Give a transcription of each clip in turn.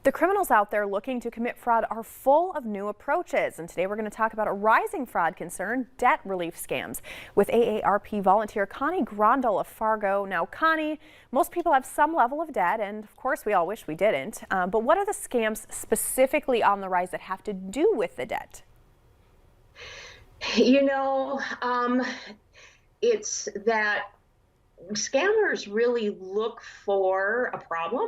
The criminals out there looking to commit fraud are full of new approaches, and today we're going to talk about a rising fraud concern, debt relief scams, with AARP volunteer Connie Grondel of Fargo. Now, Connie, most people have some level of debt, and of course we all wish we didn't, but what are the scams specifically on the rise that have to do with the debt? It's that scammers really look for a problem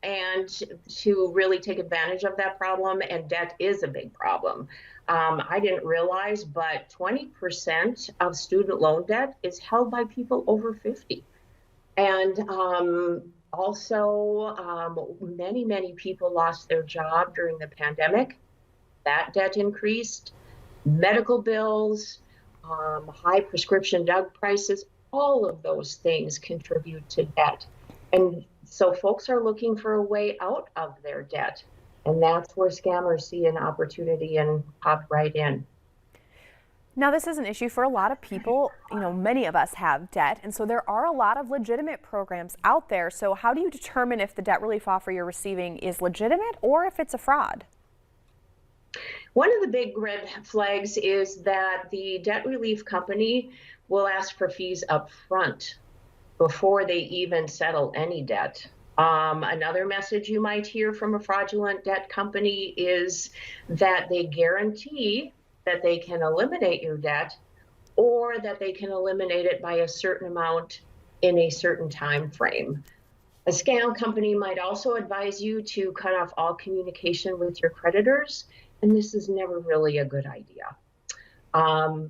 and to really take advantage of that problem, and debt is a big problem. I didn't realize, but 20% of student loan debt is held by people over 50. And many people lost their job during the pandemic. That debt increased. Medical bills, high prescription drug prices, all of those things contribute to debt. And so folks are looking for a way out of their debt. And that's where scammers see an opportunity and pop right in. Now, this is an issue for a lot of people. Many of us have debt, and so there are a lot of legitimate programs out there. So how do you determine if the debt relief offer you're receiving is legitimate or if it's a fraud? One of the big red flags is that the debt relief company will ask for fees up front before they even settle any debt. Another message you might hear from a fraudulent debt company is that they guarantee that they can eliminate your debt, or that they can eliminate it by a certain amount in a certain time frame. A scam company might also advise you to cut off all communication with your creditors, and this is never really a good idea.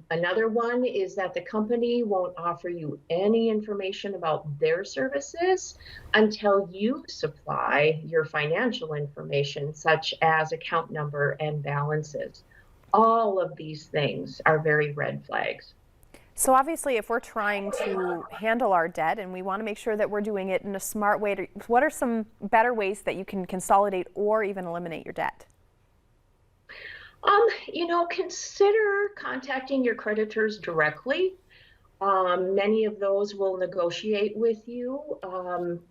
Another one is that the company won't offer you any information about their services until you supply your financial information, such as account number and balances. All of these things are very red flags. So obviously, if we're trying to handle our debt and we want to make sure that we're doing it in a smart way, what are some better ways that you can consolidate or even eliminate your debt? Consider contacting your creditors directly. Many of those will negotiate with you.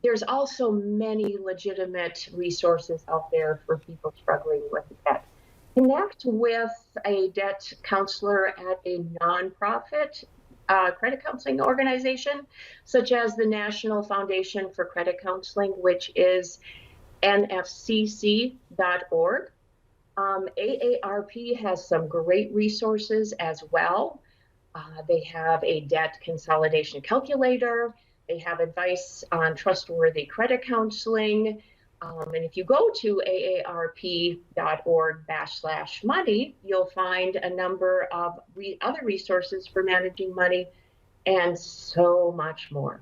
There's also many legitimate resources out there for people struggling with debt. Connect with a debt counselor at a nonprofit credit counseling organization, such as the National Foundation for Credit Counseling, which is nfcc.org. AARP has some great resources as well. They have a debt consolidation calculator. They have advice on trustworthy credit counseling. And if you go to aarp.org/money, you'll find a number of other resources for managing money and so much more.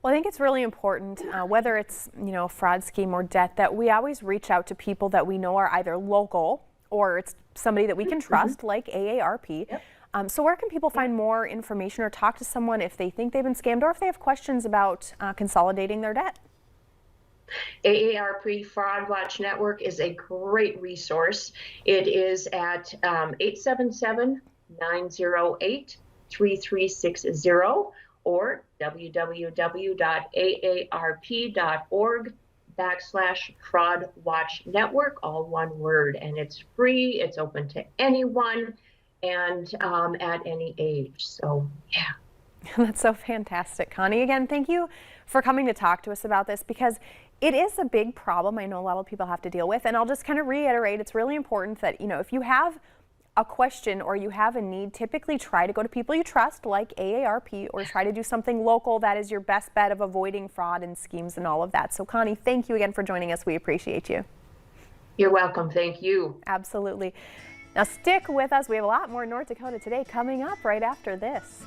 Well, I think it's really important, whether it's, a fraud scheme or debt, that we always reach out to people that we know are either local or it's somebody that we can trust, like AARP. Yep. So where can people find more information or talk to someone if they think they've been scammed or if they have questions about consolidating their debt? AARP Fraud Watch Network is a great resource. It is at 877-908-3360 or www.aarp.org/Fraud Watch Network, all one word. And it's free, it's open to anyone, and at any age. So, yeah. That's so fantastic. Connie, again, thank you for coming to talk to us about this, because it is a big problem I know a lot of people have to deal with. And I'll just kind of reiterate, it's really important that, if you have a question or you have a need, typically try to go to people you trust, like AARP, or try to do something local. That is your best bet of avoiding fraud and schemes and all of that. So Connie, thank you again for joining us. We appreciate you. You're welcome. Thank you. Absolutely. Now stick with us. We have a lot more North Dakota Today coming up right after this.